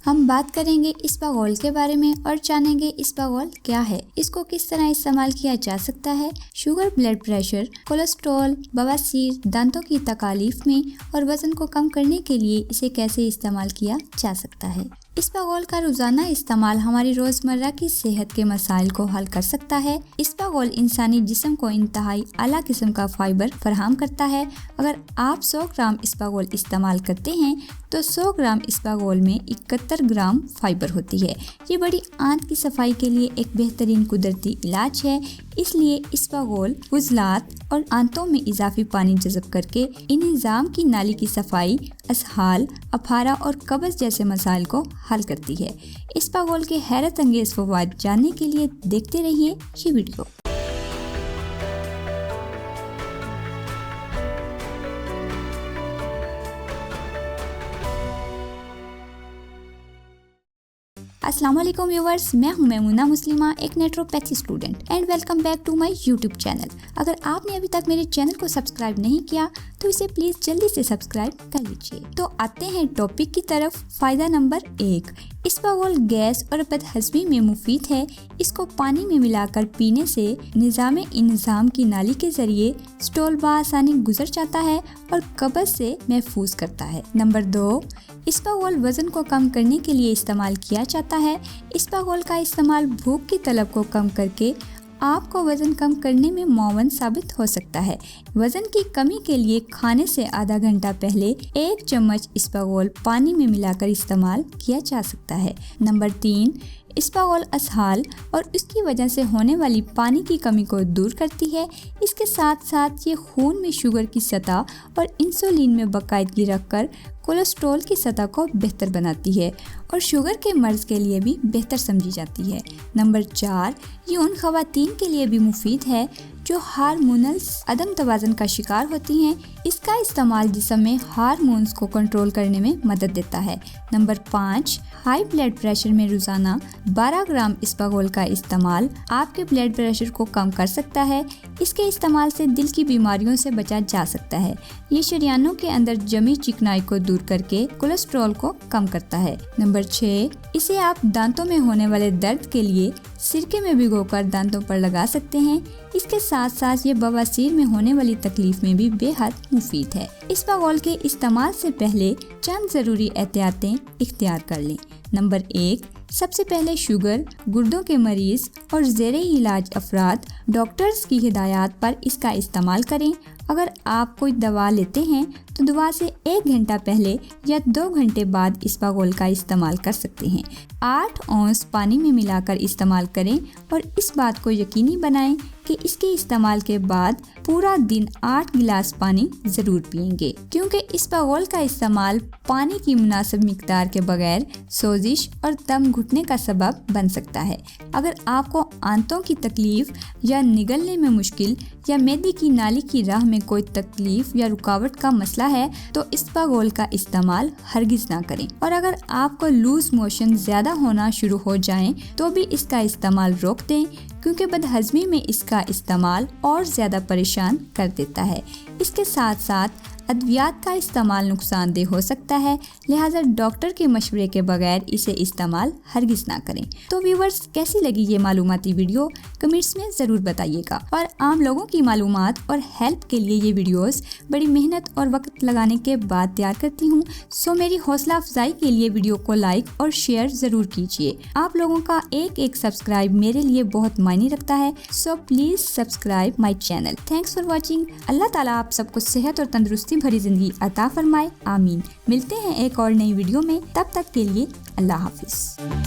हम बात करेंगे इस्पागोल के बारे में और जानेंगे इस्पागोल क्या है, इसको किस तरह इस्तेमाल किया जा सकता है शुगर, ब्लड प्रेशर, कोलेस्ट्रॉल, बवासीर, दांतों की तकलीफ में और वजन को कम करने के लिए इसे कैसे इस्तेमाल किया जा सकता है। इस्पागोल का रोजाना इस्तेमाल हमारी रोजमर्रा की सेहत के मसाइल को हल कर सकता है। इस्पागोल इंसानी जिस्म को इंतहाई आला किस्म का फाइबर फराहम करता है। अगर आप 100 ग्राम इस्पागोल इस्तेमाल करते हैं तो 100 ग्राम इस्पागोल में 71 ग्राम फाइबर होती है। ये बड़ी आंत की सफाई के लिए एक बेहतरीन कुदरती इलाज है, इसलिए इस्पागोल उज़लात और आंतों में इजाफी पानी जज़ब करके इन निज़ाम की नाली की सफाई, असहाल, अफारा और कब्ज़ जैसे मसाइल को हल करती है। इस्पागोल के हैरत अंगेज फ़वाद जानने के लिए देखते रहिए ये वीडियो। अस्सलाम वालेकुम व्यूवर्स, मैं हूं मैमूना मुस्लिमा, एक naturopathy student and welcome back to my YouTube channel. अगर आपने अभी तक मेरे चैनल को सब्सक्राइब नहीं किया तो इसे प्लीज जल्दी से सब्सक्राइब कर लीजिए। तो आते हैं टॉपिक की तरफ। फायदा नंबर 1, इस्पागोल गैस और बदहज़मी में मुफीद है। इसको पानी में मिलाकर पीने से निज़ाम की नाली के जरिए स्टोल बआसानी गुजर जाता है और कब्ज़ से महफूज करता है। नंबर 2, इस्पागोल वज़न को कम करने के लिए इस्तेमाल किया जाता है। इस्पागोल का इस्तेमाल भूख की तलब को कम करके आपको वज़न कम करने में मुआवन साबित हो सकता है। वज़न की कमी के लिए खाने से आधा घंटा पहले 1 चम्मच इस्पागोल पानी में मिलाकर इस्तेमाल किया जा सकता है। नंबर 3, इस्पागोल असहाल और उसकी वजह से होने वाली पानी की कमी को दूर करती है। इसके साथ साथ ये खून में शुगर की सतह और इंसुलिन में बाकायदगी रखकर कोलेस्ट्रॉल की सतह को बेहतर बनाती है और शुगर के मर्ज़ के लिए भी बेहतर समझी जाती है। नंबर 4, ये उन ख़वातीन के लिए भी मुफीद है जो हार्मोनल अदम तवाज़न का शिकार होती हैं। इसका इस्तेमाल जिस्म में हार्मोन्स को कंट्रोल करने में मदद देता है। नंबर 5, हाई ब्लड प्रेशर में रोज़ाना 12 ग्राम इस्पागोल का इस्तेमाल आपके ब्लड प्रेशर को कम कर सकता है। इसके इस्तेमाल से दिल की बीमारियों से बचा जा सकता है। ये शरीयानों के अंदर जमी चिकनाई को दूर करके कोलेस्ट्रॉल को कम करता है। नंबर 6, इसे आप दांतों में होने वाले दर्द के लिए सिरके में भिगोकर दांतों पर लगा सकते हैं। इसके साथ साथ ये बवासीर में होने वाली तकलीफ में भी बेहद मुफीद है। इस्पागोल के इस्तेमाल से पहले चंद ज़रूरी एहतियातें इख्तियार कर लें। नंबर 1, सबसे पहले शुगर, गुर्दों के मरीज़ और ज़ेरे इलाज अफराद डॉक्टर्स की हिदायत पर इसका इस्तेमाल करें। अगर आप कोई दवा लेते हैं तो दवा से 1 घंटा पहले या 2 घंटे बाद इस्पागोल का इस्तेमाल कर सकते हैं। 8 औंस पानी में मिलाकर इस्तेमाल करें और इस बात को यकीनी बनाएं कि इसके इस्तेमाल के बाद पूरा दिन 8 गिलास पानी ज़रूर पिएंगे, क्योंकि इस्पागोल का इस्तेमाल पानी की मुनासिब मिकदार के बगैर सोजिश और दम घुटने का सबब बन सकता है। अगर आपको आंतों की तकलीफ या निगलने में मुश्किल या मैदे की नाली की राह में कोई तकलीफ या रुकावट का मसला है तो इस्पागोल का इस्तेमाल हरगिज़ ना करें। और अगर आपको लूज मोशन ज़्यादा होना शुरू हो जाएं तो भी इसका इस्तेमाल रोक दें, क्योंकि बदहज़मी में इसका इस्तेमाल और ज़्यादा परेशान कर देता है। इसके साथ साथ अद्वियात का इस्तेमाल नुकसानदेह हो सकता है, लिहाजा डॉक्टर के मशवरे के बगैर इसे इस्तेमाल हरगिज़ ना करें। तो व्यूवर्स, कैसी लगी ये मालूमाती वीडियो कमेंट्स में ज़रूर बताइएगा। और आम लोगों की मालूमात और हेल्प के लिए ये वीडियोस बड़ी मेहनत और वक्त लगाने के बाद तैयार करती हूँ। सो मेरी हौसला अफजाई के लिए वीडियो को लाइक और शेयर ज़रूर कीजिए। आप लोगों का एक सब्सक्राइब मेरे लिए बहुत मायने रखता है। So please subscribe my channel. Thanks for watching. Allah ताला आप सबको सेहत और तंदुरुस्ती भरी जिंदगी अता फरमाए। आमीन। मिलते हैं एक और नई वीडियो में, तब तक के लिए अल्लाह हाफिज।